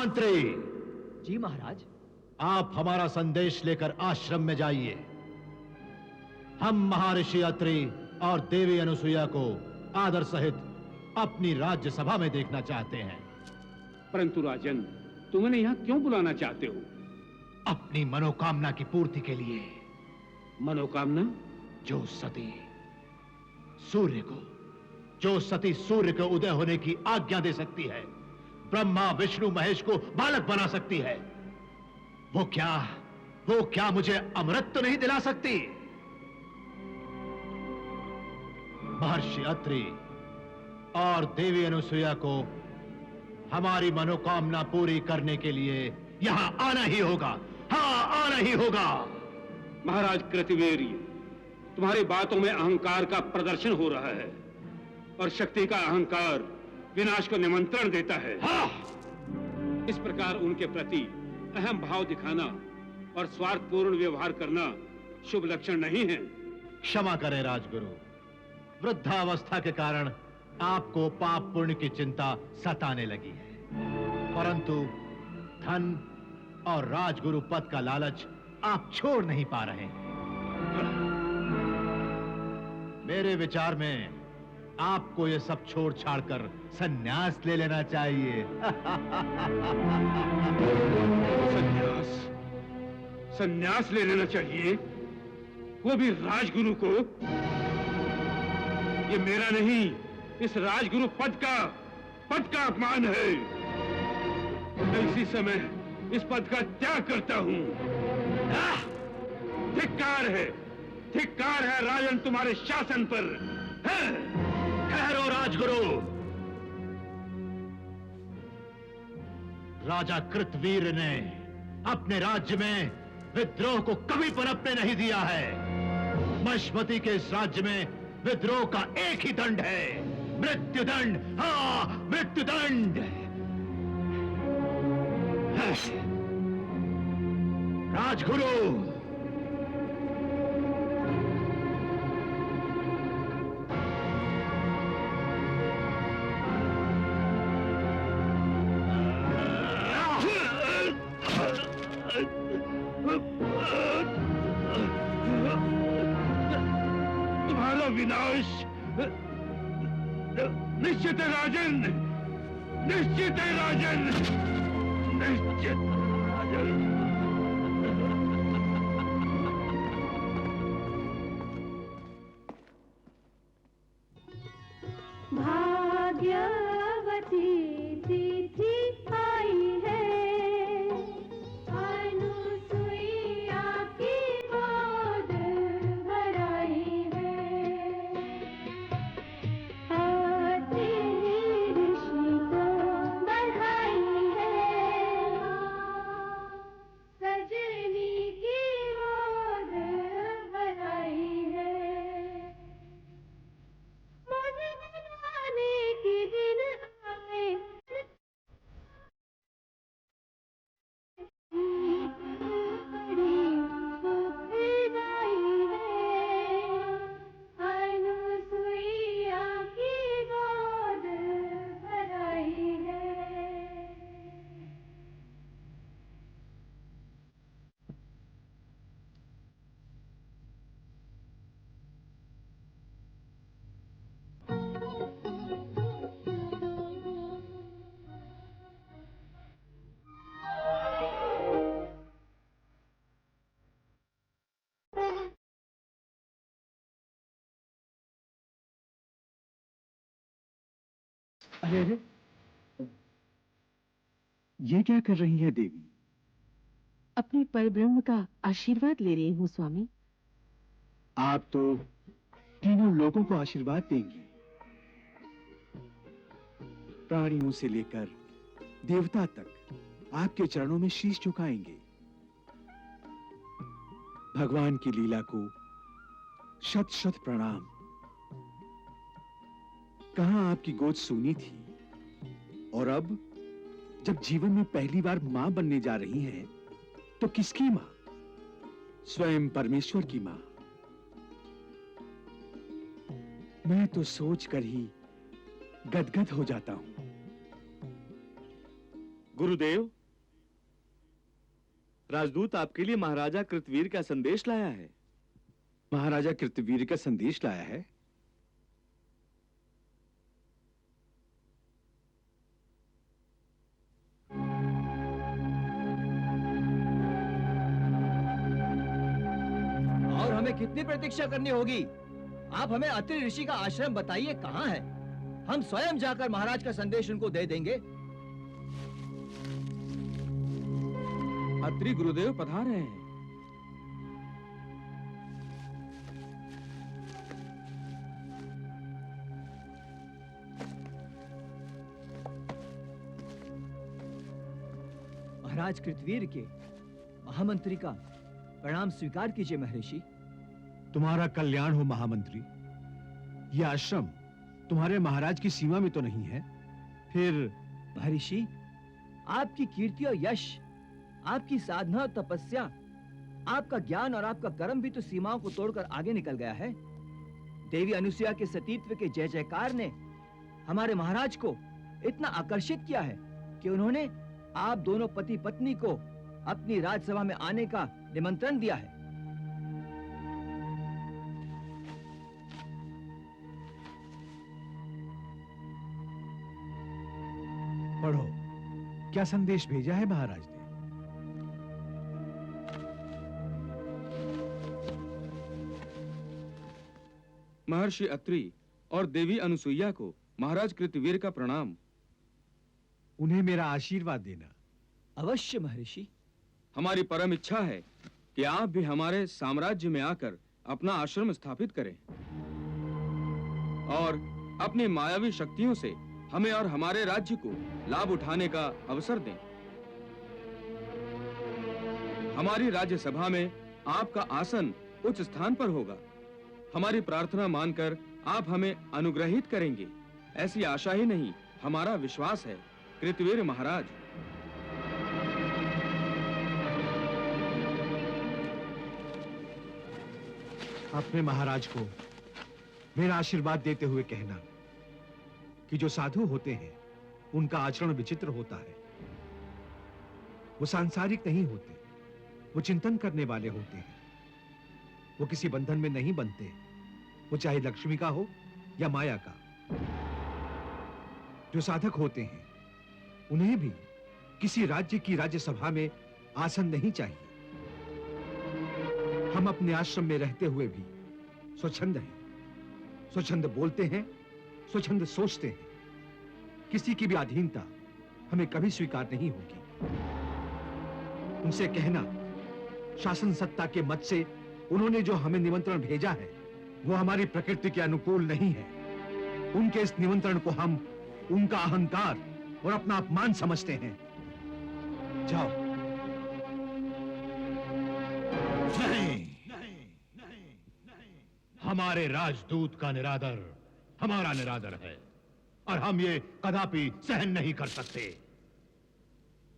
महामंत्री। जी महाराज। आप हमारा संदेश लेकर आश्रम में जाइए। हम महर्षि अत्रि और देवी अनुसुईया को आदर सहित अपनी राज्यसभा में देखना चाहते हैं। परंतु राजन, तुम उन्हें यहाँ क्यों बुलाना चाहते हो? अपनी मनोकामना की पूर्ति के लिए। मनोकामना? जो सती सूर्य को उदय होने की आज्ञा दे सकती है, ब्रह्मा विष्णु महेश को बालक बना सकती है, वो क्या मुझे अमृत तो नहीं दिला सकती? महर्षि अत्रि और देवी अनुसुईया को हमारी मनोकामना पूरी करने के लिए यहां आना ही होगा। हाँ, आना ही होगा। महाराज कृतिवेर्य, तुम्हारी बातों में अहंकार का प्रदर्शन हो रहा है और शक्ति का अहंकार विनाश को निमंत्रण देता है। हाँ। इस प्रकार उनके प्रति अहम भाव दिखाना और स्वार्थपूर्ण व्यवहार करना शुभ लक्षण नहीं है। क्षमा करें राजगुरु, वृद्धावस्था के कारण आपको पाप पुण्य की चिंता सताने लगी है, परंतु धन और राजगुरु पद का लालच आप छोड़ नहीं पा रहे हैं। मेरे विचार में आपको ये सब छोड़ छाड़ कर संन्यास ले लेना चाहिए। संन्यास ले लेना चाहिए? वो भी राजगुरु को? ये मेरा नहीं, इस राजगुरु पद का अपमान है। मैं इसी समय इस पद का त्याग करता हूं। धिक्कार है राजन तुम्हारे शासन पर। ठहरो राजगुरु। राजा कृतवीर ने अपने राज्य में विद्रोह को कभी पनपने नहीं दिया है। मष्मती के इस राज्य में विद्रोह का एक ही दंड है, मृत्युदंड। हाँ, मृत्युदंड। राजगुरु, तुम्हारा विनाश निश्चित है राजन, निश्चित है राजन, निश्चित राजन। भाग्यवती तिथि आई है, अनुसुईया की गोद भराई है। अत्रि ऋषि को बधाई है, सजनी की गोद भराई है। की दिन आए, बड़ी सुखदाई है, अनुसुईया की गोद भराई है। अरे अरे, ये क्या कर रही है देवी? अपने परब्रह्म का आशीर्वाद ले रही हूँ स्वामी। आप तो तीनों लोगों को आशीर्वाद देंगी, प्राणियों से लेकर देवता तक आपके चरणों में शीश झुकाएंगे। भगवान की लीला को शत शत प्रणाम। कहां आपकी गोद सूनी थी, और अब जब जीवन में पहली बार मां बनने जा रही हैं, तो किसकी मां? स्वयं परमेश्वर की मां। मैं तो सोचकर ही गदगद हो जाता हूं। गुरुदेव, राजदूत आपके लिए महाराजा कृतवीर का संदेश लाया है। महाराजा कृतवीर का संदेश लाया है? और हमें कितनी प्रतीक्षा करनी होगी? आप हमें अत्रि ऋषि का आश्रम बताइए कहाँ है। हम स्वयं जाकर महाराज का संदेश उनको दे देंगे। अत्रि गुरुदेव पधार रहे हैं। महाराज कृतवीर के महामंत्री का प्रणाम स्वीकार कीजिए महर्षि। तुम्हारा कल्याण हो महामंत्री। यह आश्रम तुम्हारे महाराज की सीमा में तो नहीं है? फिर महर्षि, आपकी कीर्ति और यश, आपकी साधना और तपस्या, आपका ज्ञान और आपका कर्म भी तो सीमाओं को तोड़कर आगे निकल गया है। देवी अनुसुईया के सतीत्व के जय जयकार ने हमारे महाराज को इतना आकर्षित किया है कि उन्होंने आप दोनों पति पत्नी को अपनी राजसभा में आने का निमंत्रण दिया है। पढ़ो, क्या संदेश भेजा है महाराज ने? महर्षि अत्रि और देवी अनुसुईया को महाराज कृतवीर का प्रणाम। उन्हें मेरा आशीर्वाद देना। अवश्य महर्षि। हमारी परम इच्छा है कि आप भी हमारे साम्राज्य में आकर अपना आश्रम स्थापित करें और अपनी मायावी शक्तियों से हमें और हमारे राज्य को लाभ उठाने का अवसर दें। हमारी राज्यसभा में आपका आसन उच्च स्थान पर होगा। हमारी प्रार्थना मानकर आप हमें अनुग्रहित करेंगे, ऐसी आशा ही नहीं, हमारा विश्वास है कृतवीर महाराज। अपने महाराज को मेरा आशीर्वाद देते हुए कहना कि जो साधु होते हैं उनका आचरण विचित्र होता है। वो सांसारिक नहीं होते, वो चिंतन करने वाले होते हैं। वो किसी बंधन में नहीं बनते, वो चाहे लक्ष्मी का हो या माया का। जो साधक होते हैं उन्हें भी किसी राज्य की राज्यसभा में आसन नहीं चाहिए। हम अपने आश्रम में रहते हुए भी स्वच्छंद हैं, स्वच्छंद बोलते हैं, स्वच्छंद सोचते हैं। किसी की भी अधीनता हमें कभी स्वीकार नहीं होगी। उनसे कहना शासन सत्ता के मत से उन्होंने जो हमें निमंत्रण भेजा है वो हमारी प्रकृति के अनुकूल नहीं है। उनके इस निमंत्रण को हम उनका अहंकार और अपना अपमान समझते हैं। जाओ। नहीं, हमारे राजदूत का निरादर हमारा निरादर है और हम ये कदापि सहन नहीं कर सकते।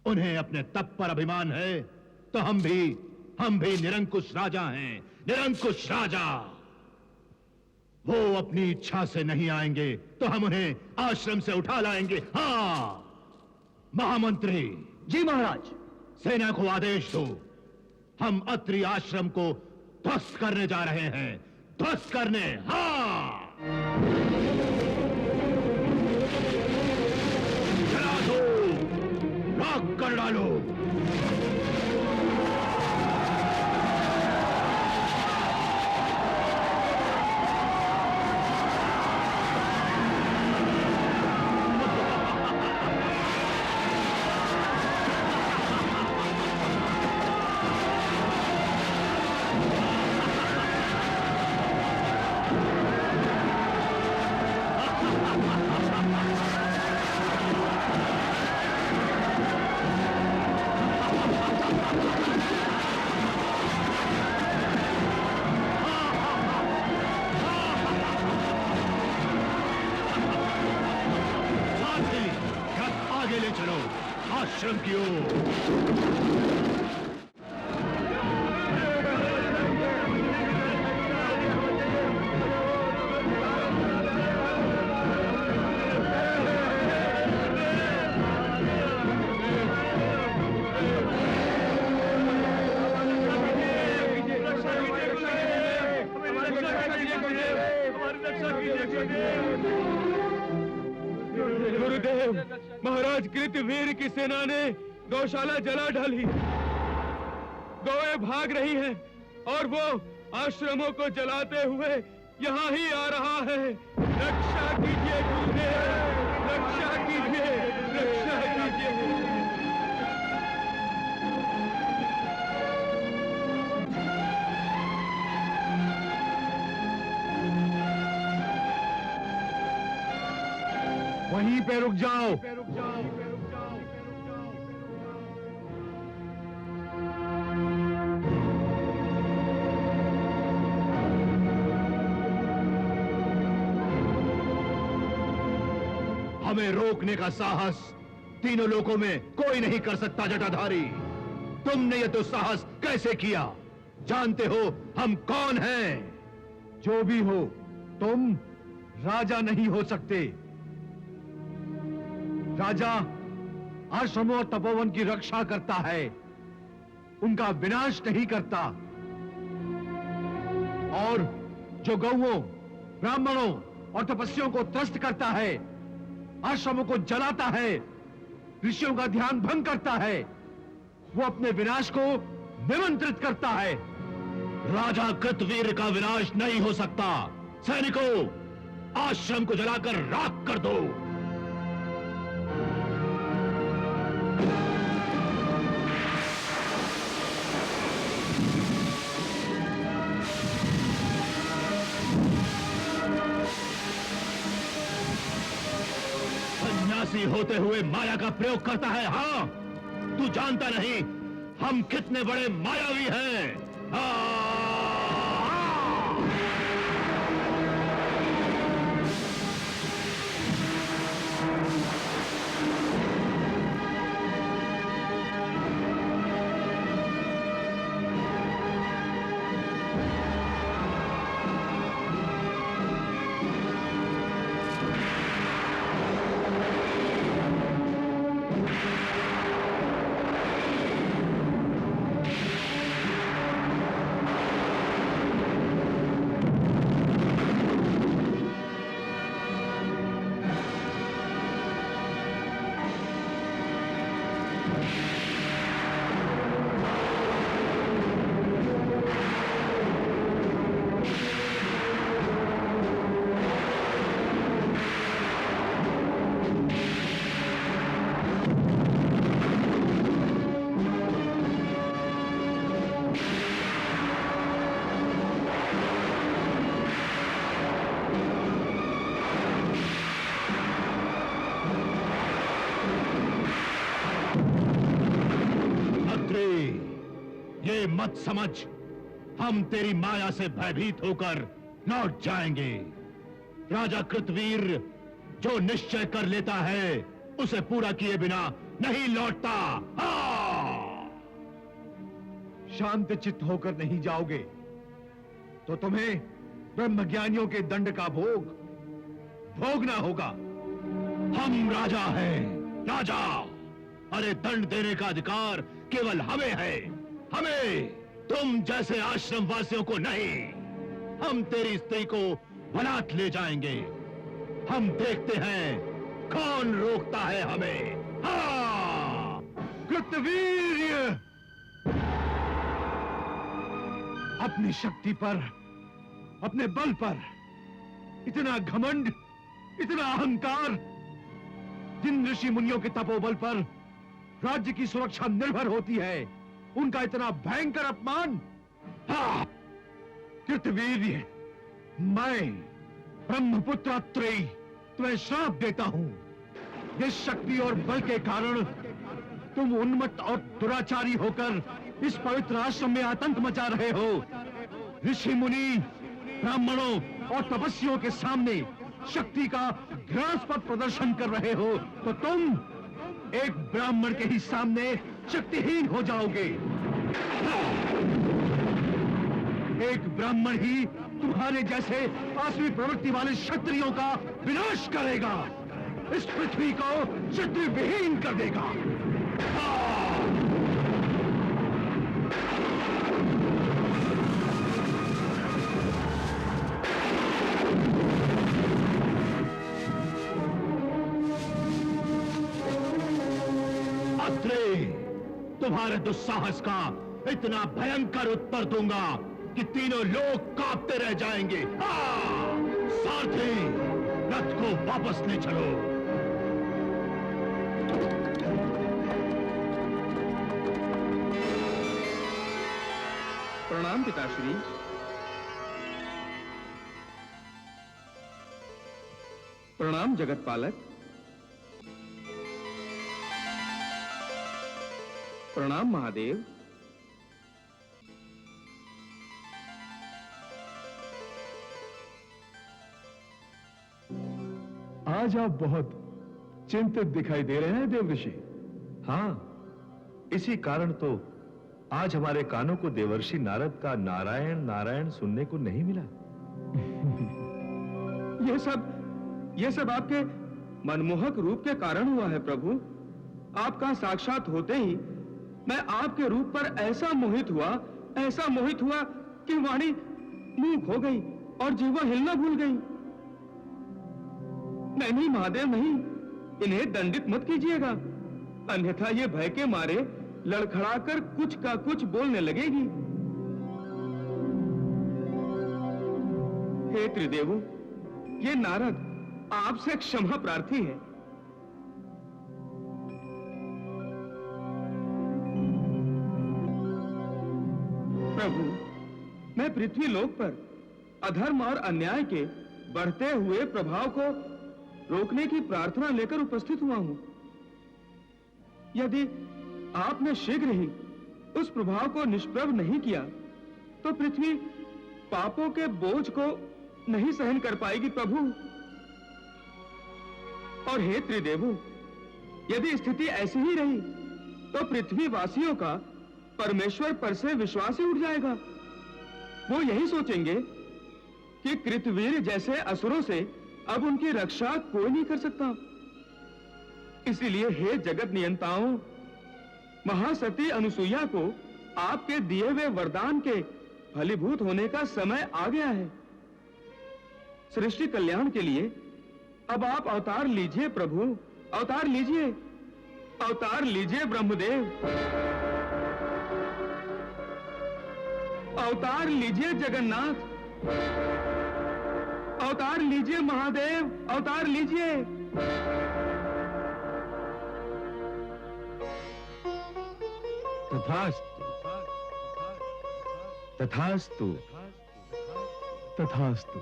उन्हें अपने तप पर अभिमान है तो हम भी निरंकुश राजा हैं, निरंकुश राजा। वो अपनी इच्छा से नहीं आएंगे तो हम उन्हें आश्रम से उठा लाएंगे। हाँ महामंत्री। जी महाराज। सेना को आदेश दो, हम अत्रि आश्रम को ध्वस्त करने जा रहे हैं, ध्वस्त करने। हाँ जला दो, राख कर डालो। आगे ले चलो आश्रम की ओर। गुरुदेव, महाराज कृतवीर की सेना ने गौशाला जला डाली। गौएं भाग रही हैं और वो आश्रमों को जलाते हुए यहाँ ही आ रहा है। रक्षा कीजिए गुरुदेव, रक्षा कीजिए, रक्षा कीजिए। वहीं पे रुक जाओ। हमें रोकने का साहस तीनों लोकों में कोई नहीं कर सकता जटाधारी। तुमने ये तो साहस कैसे किया? जानते हो हम कौन हैं? जो भी हो, तुम राजा नहीं हो सकते। राजा आश्रमों और तपोवन की रक्षा करता है, उनका विनाश नहीं करता। और जो गौओं, ब्राह्मणों और तपस्वियों को त्रस्त करता है, आश्रमों को जलाता है, ऋषियों का ध्यान भंग करता है, वो अपने विनाश को निमंत्रित करता है। राजा कृतवीर का विनाश नहीं हो सकता। सैनिकों, आश्रम को जलाकर राख कर दो। सन्यासी होते हुए माया का प्रयोग करता है। हाँ, तू जानता नहीं हम कितने बड़े मायावी हैं। हाँ। ये मत समझ हम तेरी माया से भयभीत होकर लौट जाएंगे। राजा कृतवीर जो निश्चय कर लेता है उसे पूरा किए बिना नहीं लौटता। हाँ! शांत चित्त होकर नहीं जाओगे तो तुम्हें ब्रह्मज्ञानियों के दंड का भोगना होगा। हम राजा हैं, राजा। अरे दंड देने का अधिकार केवल हमें है, हमें, तुम जैसे आश्रम वासियों को नहीं। हम तेरी स्त्री को बलात् ले जाएंगे। हम देखते हैं कौन रोकता है हमें। हाँ! कृतवीर्य, अपनी शक्ति पर, अपने बल पर इतना घमंड, इतना अहंकार। जिन ऋषि मुनियों के तपोबल पर राज्य की सुरक्षा निर्भर होती है, उनका इतना भयंकर अपमान। हाँ! कृतवीर्य, मैं ब्रह्मपुत्र अत्रेय तुम्हें श्राप देता हूं। इस शक्ति और बल के कारण तुम उन्मत्त और दुराचारी होकर इस पवित्र आश्रम में आतंक मचा रहे हो। ऋषि मुनि, ब्राह्मणों और तपस्वियों के सामने शक्ति का घृणास्पद प्रदर्शन कर रहे हो, तो तुम एक ब्राह्मण के ही सामने शक्तिहीन हो जाओगे। एक ब्राह्मण ही तुम्हारे जैसे आसवी प्रवृत्ति वाले क्षत्रियों का विनाश करेगा, इस पृथ्वी को क्षत्रिय विहीन कर देगा। पुत्री, तुम्हारे दुस्साहस का इतना भयंकर उत्तर दूंगा कि तीनों लोग कांपते रह जाएंगे। हाँ! सारथी, रथ को वापस ले चलो। प्रणाम पिताश्री। प्रणाम जगत पालक। प्रणाम महादेव। आज आप बहुत चिंतित दिखाई दे रहे हैं देवर्षि। हाँ, इसी कारण तो आज हमारे कानों को देवर्षि नारद का नारायण नारायण सुनने को नहीं मिला। ये सब आपके मनमोहक रूप के कारण हुआ है प्रभु। आपका साक्षात होते ही मैं आपके रूप पर ऐसा मोहित हुआ कि वाणी मूक हो गई और जीवा हिलना भूल गई। नहीं महादेव नहीं, इन्हें दंडित मत कीजिएगा, अन्यथा ये भय के मारे लड़खड़ाकर कुछ का कुछ बोलने लगेगी। हे त्रिदेवो, ये नारद आपसे क्षमा प्रार्थी है। प्रभु, मैं पृथ्वी लोक पर अधर्म और अन्याय के बढ़ते हुए प्रभाव को रोकने की प्रार्थना लेकर उपस्थित हुआ हूं। यदि आपने शीघ्र ही उस प्रभाव को निष्प्रभ नहीं किया तो पृथ्वी पापों के बोझ को नहीं सहन कर पाएगी प्रभु। और हे त्रिदेवो, यदि स्थिति ऐसी ही रही तो पृथ्वी वासियों का परमेश्वर पर से विश्वास ही उठ जाएगा। वो यही सोचेंगे कि कृतवीर जैसे असुरों से अब उनकी रक्षा कोई नहीं कर सकता। इसीलिए हे जगत नियंताओं, महासती अनुसुईया को आपके दिए हुए वरदान के फलीभूत होने का समय आ गया है। सृष्टि कल्याण के लिए अब आप अवतार लीजिए प्रभु, अवतार लीजिए, अवतार लीजिए ब्रह्मदेव, अवतार लीजिए जगन्नाथ, अवतार लीजिए महादेव, अवतार लीजिए। तथास्तु, तथास्तु, तथास्तु।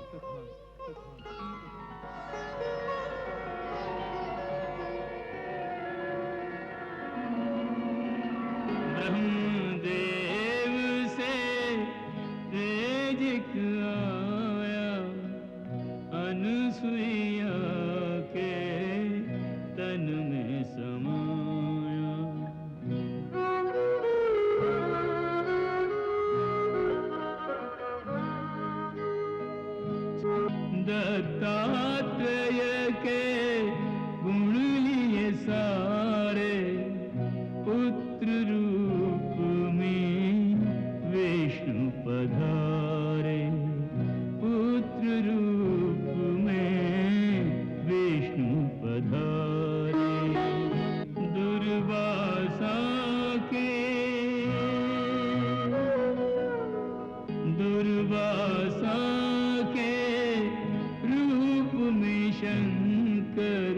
ब्रह्मदेव से तेज आया, अनुसुईया के तन में समाया। दत्तात्रेय के गुण लिए सारे, पुत्र रूप में विष्णु पधारे, पुत्र रूप में विष्णु पधारे। दुर्वासा के रूप में शंकर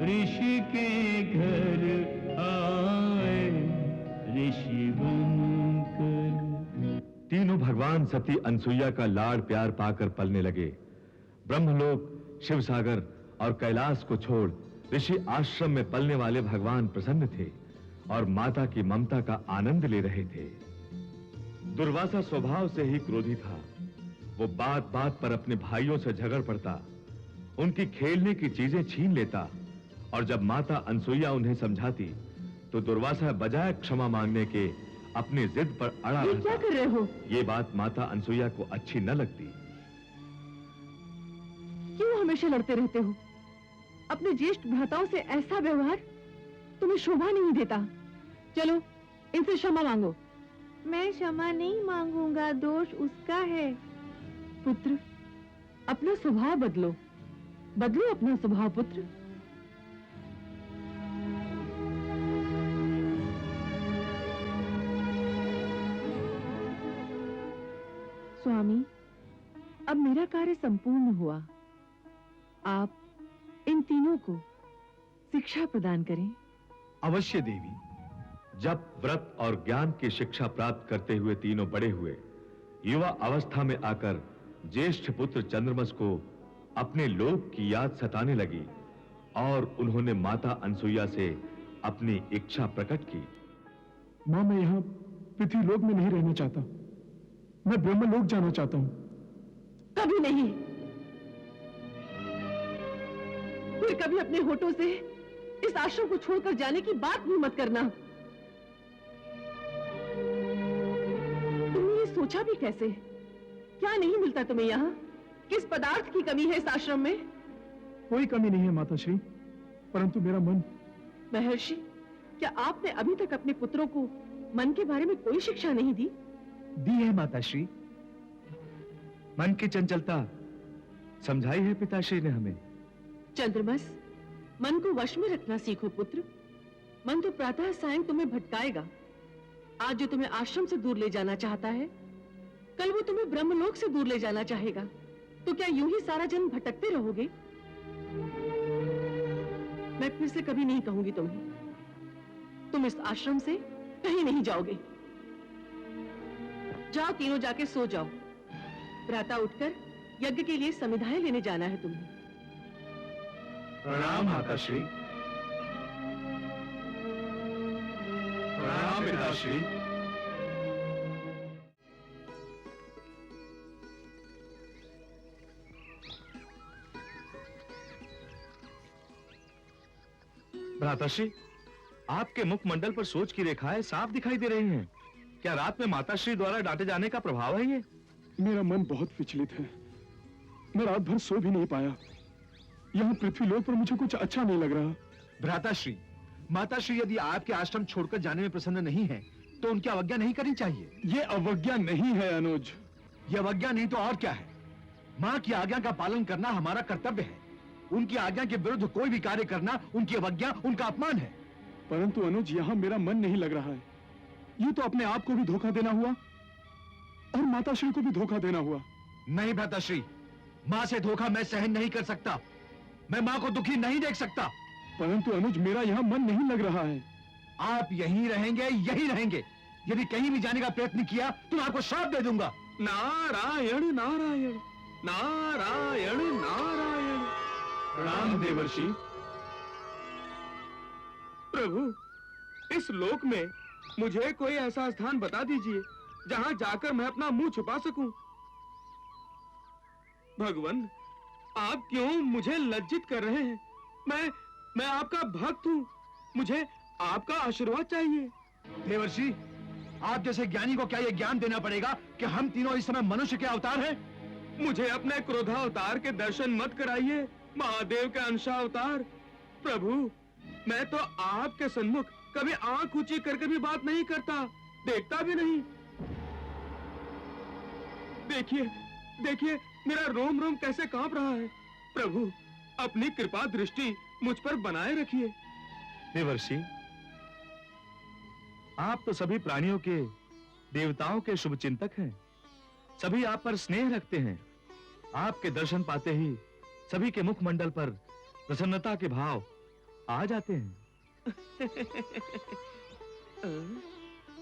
ऋषि के घर आए, ऋषि बनकर। तीनों भगवान सती अनसुईया का लाड़ प्यार पाकर पलने लगे। ब्रह्मलोक, शिवसागर और कैलाश को छोड़ ऋषि आश्रम में पलने वाले भगवान प्रसन्न थे और माता की ममता का आनंद ले रहे थे। दुर्वासा स्वभाव से ही क्रोधी था। वो बात बात पर अपने भाइयों से झगड़ पड़ता, उनकी खेलने की चीजें छीन लेता और जब माता अनसुईया उन्हें समझाती तो दुर्वासा बजाय क्षमा मांगने के अपनी जिद पर अड़ा रहता। क्या कर रहे हो? ये बात माता अनसुईया को अच्छी न लगती। क्यों हमेशा लड़ते रहते हो? अपने ज्येष्ठ भ्राताओं से ऐसा व्यवहार तुम्हें शोभा नहीं देता। चलो इनसे क्षमा मांगो। मैं क्षमा नहीं मांगूंगा, दोष उसका है। पुत्र, अपना स्वभाव बदलो, बदलो अपना स्वभाव पुत्र। स्वामी, अब मेरा कार्य संपूर्ण हुआ। आप इन तीनों को शिक्षा प्रदान करें। अवश्य देवी। जब व्रत और ज्ञान की शिक्षा प्राप्त करते हुए तीनों बड़े हुए, युवा अवस्था में आकर ज्येष्ठ पुत्र चंद्रमस को अपने लोक की याद सताने लगी और उन्होंने माता अनसुईया से अपनी इच्छा प्रकट की। मां, मैं यहाँ पृथ्वीलोक में नहीं रहना चाहता, मैं ब्रह्मलोक जाना चाहता हूँ। कभी नहीं। फिर कभी अपने होठों से इस आश्रम को छोड़कर जाने की बात भी मत करना। तुमने ये सोचा भी कैसे? क्या नहीं मिलता तुम्हें यहाँ? किस पदार्थ की कमी है इस आश्रम में? कोई कमी नहीं है माताश्री, परंतु मेरा मन। महर्षि, क्या आपने अभी तक अपने पुत्रों को मन के बारे में कोई शिक्षा नहीं दी? दी है माताश्री। मन की चंचलता समझाई है पिताश्री ने हमें। चंद्रमस, मन को वश में रखना सीखो पुत्र। मन तो प्रातः सायं तुम्हें भटकाएगा। आज जो तुम्हें आश्रम से दूर ले जाना चाहता है, कल वो तुम्हें ब्रह्मलोक से दूर ले जाना चाहेगा। तो क्या यूं ही सारा जन्म भटकते रहोगे? मैं फिर से कभी नहीं कहूंगी तुम्हें, तुम इस आश्रम से कहीं नहीं जाओगे। जाओ, तीनों जाके सो जाओ। प्रातः उठकर यज्ञ के लिए समिधाएं लेने जाना है तुम्हें। प्रणाम माताश्री। प्रणाम पिताश्री। भ्राताश्री, आपके मुखमंडल पर सोच की रेखाएं साफ दिखाई दे रही हैं। क्या रात में माताश्री द्वारा डांटे जाने का प्रभाव है ये? मेरा मन बहुत विचलित है, मैं रात भर सो भी नहीं पाया। यहाँ पृथ्वीलोक पर मुझे कुछ अच्छा नहीं लग रहा। भ्राताश्री, माताश्री यदि आपके आश्रम छोड़कर जाने में प्रसन्न नहीं है, तो उनकी अवज्ञा नहीं करनी चाहिए। ये अवज्ञा नहीं है अनुज। ये अवज्ञा नहीं तो और क्या है? माँ की आज्ञा का पालन करना हमारा कर्तव्य है। उनकी आज्ञा के विरुद्ध कोई भी कार्य करना उनकी अवज्ञा, उनका अपमान है। परंतु अनुज, यहाँ मेरा मन नहीं लग रहा है। ये तो अपने आप को भी धोखा देना हुआ और माताश्री को भी धोखा देना हुआ। नहीं भ्राताश्री, माँ से धोखा मैं सहन नहीं कर सकता। मैं माँ को दुखी नहीं देख सकता। परंतु अनुज, मेरा यहाँ मन नहीं लग रहा है। आप यहीं रहेंगे, यहीं रहेंगे। यदि कहीं भी जाने का प्रयत्न किया तो मैं आपको श्राप दे दूंगा। नारायण नारायण नारायण नारायण। प्रणाम देवर्षि। प्रभु, इस लोक में मुझे कोई ऐसा स्थान बता दीजिए जहां जाकर मैं अपना मुंह छुपा सकूं। भगवान, आप क्यों मुझे लज्जित कर रहे हैं? मैं आपका भक्त हूं, मुझे आपका आशीर्वाद चाहिए। देवर्षि, आप जैसे ज्ञानी को क्या यह ज्ञान देना पड़ेगा कि हम तीनों इस समय मनुष्य के अवतार हैं? मुझे अपने क्रोधावतार के दर्शन मत कराइए, महादेव के अंशावतार। प्रभु, मैं तो आपके सन्मुख कभी आंख ऊंची करके भी बात नहीं करता, देखता भी नहीं। देखिए देखिए, मेरा रोम रोम कैसे कांप रहा है। प्रभु, अपनी कृपा दृष्टि मुझ पर बनाए रखिए। देवर्षि, आप तो सभी प्राणियों के, देवताओं के शुभ चिंतक हैं। सभी आप पर स्नेह रखते हैं। आपके दर्शन पाते ही सभी के मुखमंडल पर प्रसन्नता के भाव आ जाते हैं।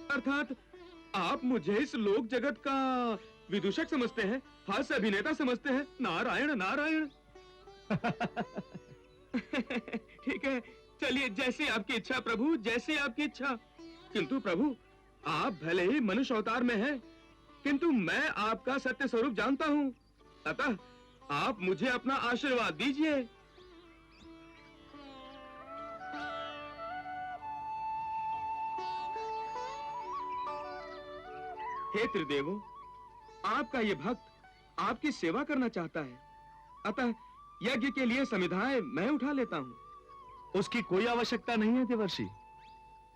अर्थात आप मुझे इस लोक जगत का विदूषक समझते हैं, हास्य अभिनेता समझते हैं। नारायण नारायण। ठीक है, चलिए, जैसी आपकी इच्छा प्रभु, जैसी आपकी इच्छा। किंतु प्रभु, आप भले ही मनुष्य अवतार में हैं, किंतु मैं आपका सत्य स्वरूप जानता हूं। अतः आप मुझे अपना आशीर्वाद दीजिए। हे त्रिदेवों, आपका ये भक्त आपकी सेवा करना चाहता है, अतः यज्ञ के लिए समिधाएं मैं उठा लेता हूं। उसकी कोई आवश्यकता नहीं है देवर्षि।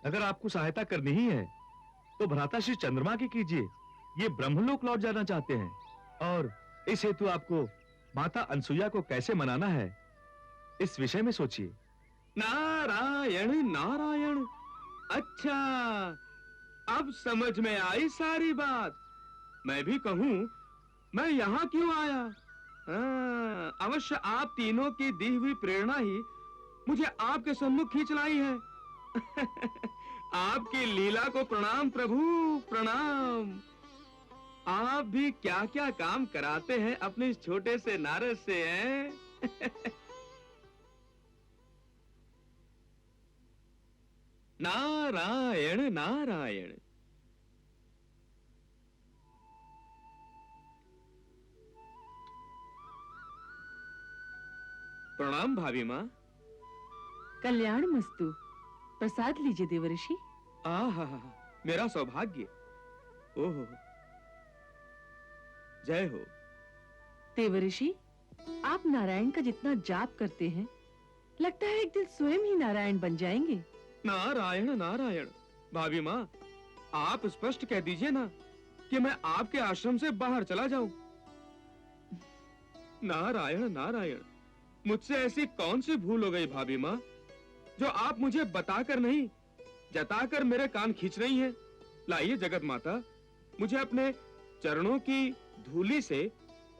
अगर आपको सहायता करनी ही है तो भ्राताश्री चंद्रमा की कीजिए। ये ब्रह्मलोक लौट जाना चाहते हैं और इस हेतु आपको माता अनसुईया को कैसे मनाना है, इस विषय में सोचिए। नारायण नारायण। अच्छा, अब समझ में आई सारी बात। मैं भी कहूं मैं यहाँ क्यों आया? अवश्य आप तीनों की दी हुई प्रेरणा ही मुझे आपके सम्मुख खींच लाई है। आपकी लीला को प्रणाम प्रभु, प्रणाम। आप भी क्या क्या काम कराते हैं अपने इस छोटे से नारद से, हैं? नारायण नारायण। प्रणाम भाभी माँ। कल्याण मस्तु। प्रसाद लीजिए देवर्षि। आहा, मेरा सौभाग्य। ओहो, जय हो। देवर्षि, आप नारायण का जितना जाप करते हैं, लगता है एक दिन स्वयं ही नारायण बन जाएंगे। नारायण नारायण। भाभी माँ, आप स्पष्ट कह दीजिए ना कि मैं आपके आश्रम से बाहर चला जाऊं। नारायण नारायण। मुझसे ऐसी कौन सी भूल हो गई भाभी माँ, जो आप मुझे बताकर नहीं, जताकर मेरे कान खींच रही हैं? लाइए जगत माता, मुझे अपने चरणों की धूलि से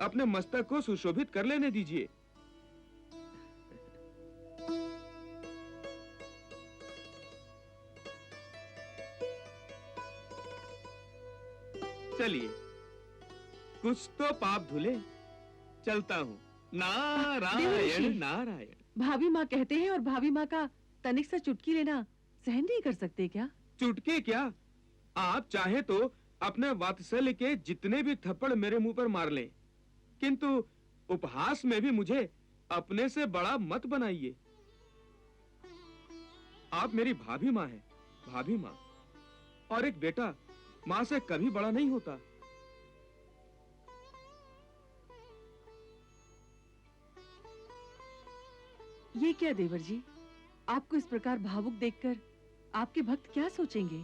अपने मस्तक को सुशोभित कर लेने दीजिए। चलिए, कुछ तो पाप धुले। चलता हूँ। नारायण नारायण। भाभी माँ कहते हैं और भाभी माँ का तनिक सा चुटकी लेना सहन नहीं कर सकते क्या? चुटकी क्या? आप चाहे तो अपने वात्सल्य के जितने भी थप्पड़ मेरे मुंह पर मार लें, किंतु उपहास में भी मुझे अपने से बड़ा मत बनाइए। आप मेरी भाभी माँ हैं, भाभी माँ। और एक बेटा माँ से कभी बड़ा नहीं होता। ये क्या देवर जी, आपको इस प्रकार भावुक देखकर आपके भक्त क्या सोचेंगे?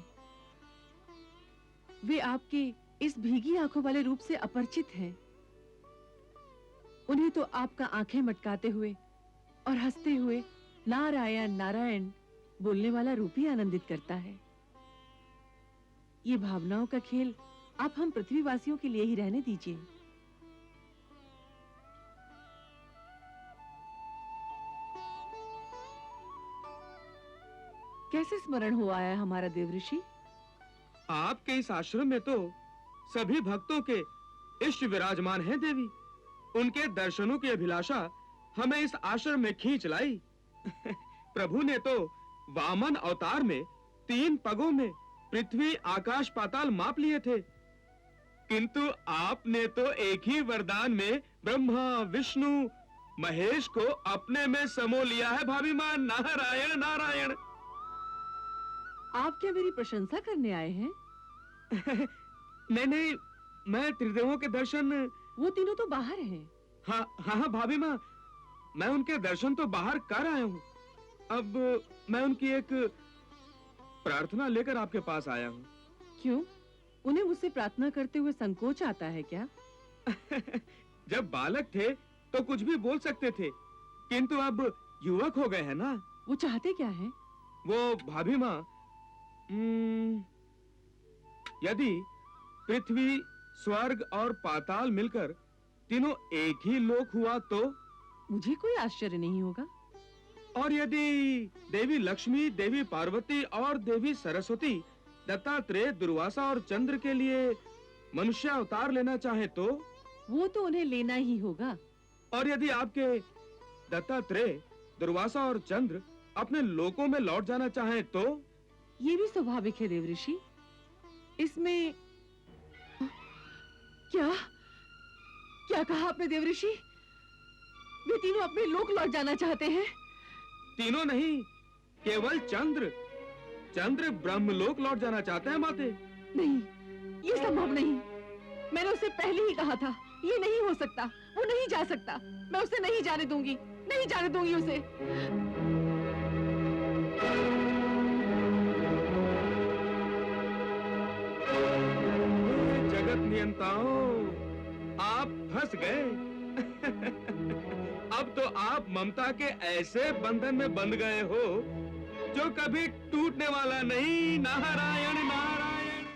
वे आपके इस भीगी आंखों वाले रूप से अपरिचित हैं। उन्हें तो आपका आंखें मटकाते हुए और हंसते हुए नारायण नारायण बोलने वाला रूप ही आनंदित करता है। ये भावनाओं का खेल आप हम पृथ्वीवासियों के लिए ही रहने दीजिए। कैसे स्मरण हो आया हमारा देवऋषि? आपके इस आश्रम में तो सभी भक्तों के इष्ट विराजमान हैं देवी। उनके दर्शनों की अभिलाषा हमें इस आश्रम में खींच लाई। प्रभु ने तो वामन अवतार में 3 पगों में पृथ्वी आकाश पाताल माप लिए थे, किंतु आपने तो एक ही वरदान में ब्रह्मा विष्णु महेश को अपने में समो लिया है भाभी मां। नारायण नारायण। आप क्या मेरी प्रशंसा करने आए हैं? नहीं नहीं, मैं त्रिदेवों के दर्शन। वो तीनों तो बाहर हैं। हाँ हाँ भाभी माँ, मैं उनके दर्शन तो बाहर कर आया हूँ। अब मैं उनकी एक प्रार्थना लेकर आपके पास आया हूँ। क्यों? उन्हें मुझसे प्रार्थना करते हुए संकोच आता है क्या? जब बालक थे तो कुछ भी बोल सकते थे, किंतु अब युवक हो गए हैं ना। वो चाहते क्या हैं? वो भाभी माँ, यदि पृथ्वी स्वर्ग और पाताल मिलकर तीनों एक ही लोक हुआ तो? मुझे कोई आश्चर्य नहीं होगा। और यदि देवी लक्ष्मी, देवी पार्वती और देवी सरस्वती दत्तात्रेय, दुर्वासा और चंद्र के लिए मनुष्य अवतार लेना चाहे तो? वो तो उन्हें लेना ही होगा। और यदि आपके दत्तात्रेय, दुर्वासा और चंद्र अपने लोकों में लौट जाना चाहे तो? ये भी स्वाभाविक है देवऋषि। इसमें क्या क्या कहा आपने देवऋषि? वे तीनों अपने लोक लौट जाना चाहते हैं? तीनों नहीं, केवल चंद्र। चंद्र ब्रह्मलोक लौट जाना चाहते हैं माते। नहीं, ये संभव नहीं। मैंने उसे पहले ही कहा था, ये नहीं हो सकता। वो नहीं जा सकता। मैं उसे नहीं जाने दूंगी, नहीं जाने दूंगी उसे। जगत नियंताओं, आप फंस गए। अब तो आप ममता के ऐसे बंधन में बंध गए हो जो कभी टूटने वाला नहीं। नारायण नारायण।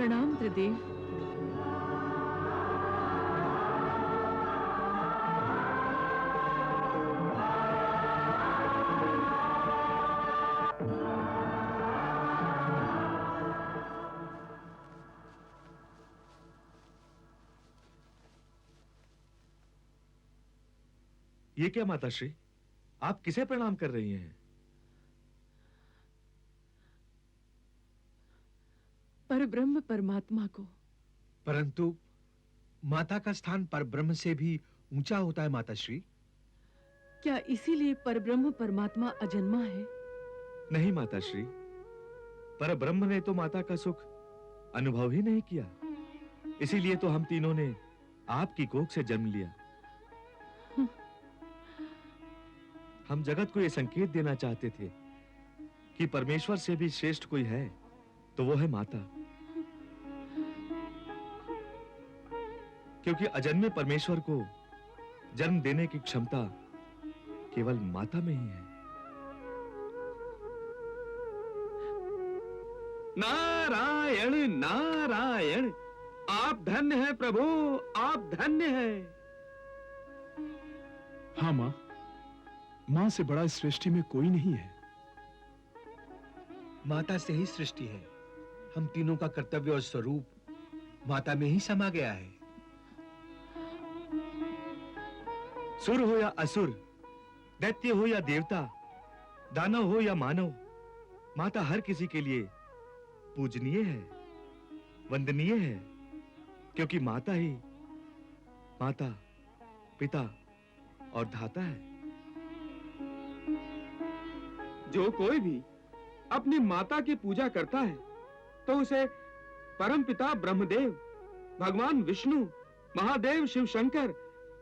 प्रणाम त्रिदेव। ये क्या माताश्री, आप किसे प्रणाम कर रही हैं? परब्रह्म परमात्मा को। परंतु माता का स्थान परब्रह्म से भी ऊंचा होता है माताश्री। क्या इसीलिए परब्रह्म परमात्मा अजन्मा है? नहीं माताश्री, परब्रह्म ने तो माता का सुख अनुभव ही नहीं किया, इसीलिए तो हम तीनों ने आपकी कोख से जन्म लिया। हम जगत को यह संकेत देना चाहते थे कि परमेश्वर से भी श्रेष्ठ कोई है तो वो है माता, क्योंकि अजन्मे परमेश्वर को जन्म देने की क्षमता केवल माता में ही है। नारायण नारायण, आप धन्य हैं प्रभु, आप धन्य हैं। हाँ माँ, माँ से बड़ा इस सृष्टि में कोई नहीं है। माता से ही सृष्टि है। हम तीनों का कर्तव्य और स्वरूप माता में ही समा गया है। सुर हो या असुर, दैत्य हो या देवता, दानव हो या मानव, माता हर किसी के लिए पूजनीय है, वंदनीय है, क्योंकि माता ही माता, पिता और धाता है। जो कोई भी अपनी माता की पूजा करता है तो उसे परमपिता ब्रह्मदेव, भगवान विष्णु, महादेव शिव शंकर,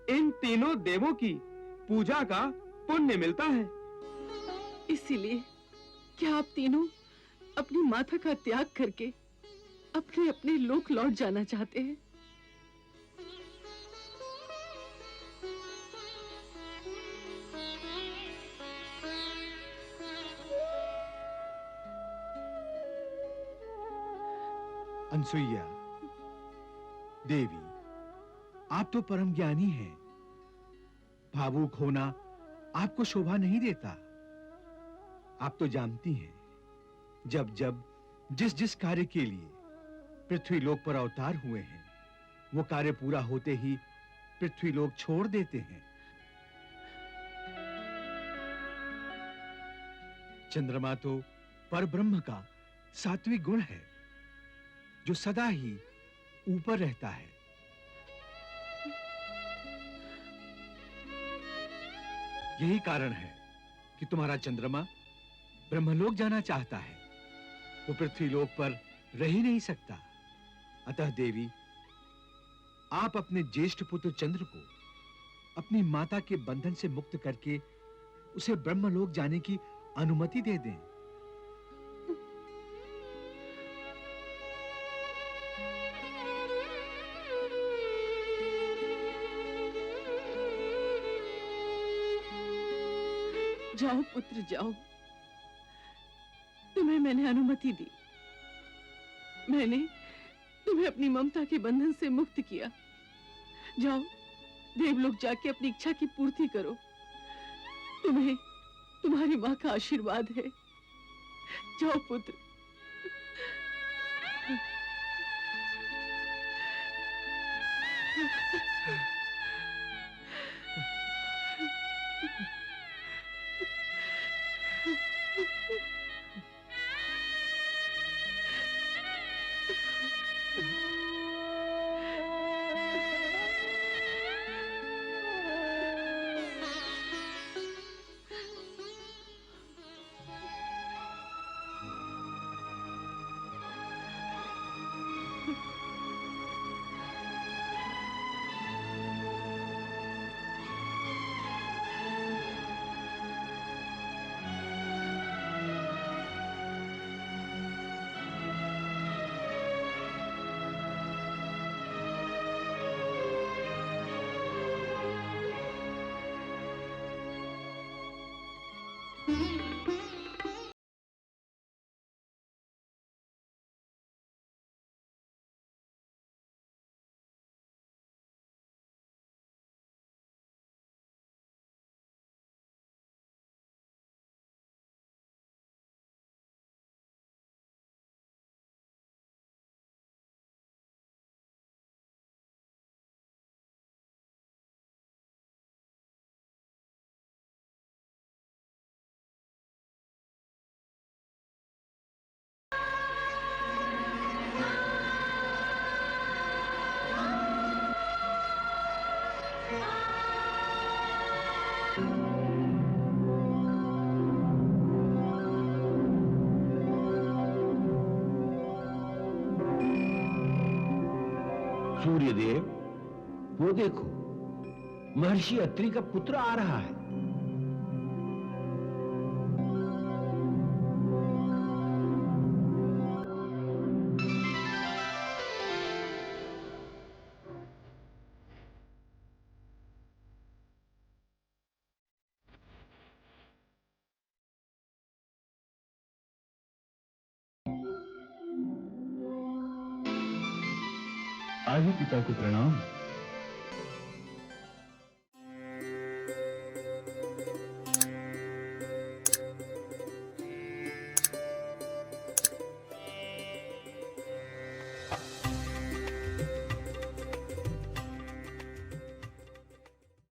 इन तीनों देवों की पूजा का पुण्य मिलता है। इसीलिए क्या आप तीनों अपनी माता का त्याग करके अपने अपने लोक लौट जाना चाहते हैं? अनसुईया देवी, आप तो परम ज्ञानी हैं। भावुक होना आपको शोभा नहीं देता। आप तो जानती हैं, जब जब जिस जिस कार्य के लिए पृथ्वी लोक पर अवतार हुए हैं, वो कार्य पूरा होते ही पृथ्वी लोक छोड़ देते हैं। चंद्रमा तो परब्रह्म का सात्विक गुण है, जो सदा ही ऊपर रहता है। यही कारण है कि तुम्हारा चंद्रमा ब्रह्मलोक जाना चाहता है। वो पृथ्वी लोक पर रह ही नहीं सकता। अतः देवी, आप अपने ज्येष्ठ पुत्र चंद्र को अपनी माता के बंधन से मुक्त करके उसे ब्रह्मलोक जाने की अनुमति दे दें। जाओ पुत्र जाओ, तुम्हें मैंने अनुमति दी। मैंने तुम्हें अपनी ममता के बंधन से मुक्त किया। जाओ देवलोक जाके अपनी इच्छा की पूर्ति करो। तुम्हें तुम्हारी माँ का आशीर्वाद है। जाओ पुत्र। सूर्यदेव, वो देखो, महर्षि अत्रि का पुत्र आ रहा है। आगे पिता को प्रणाम।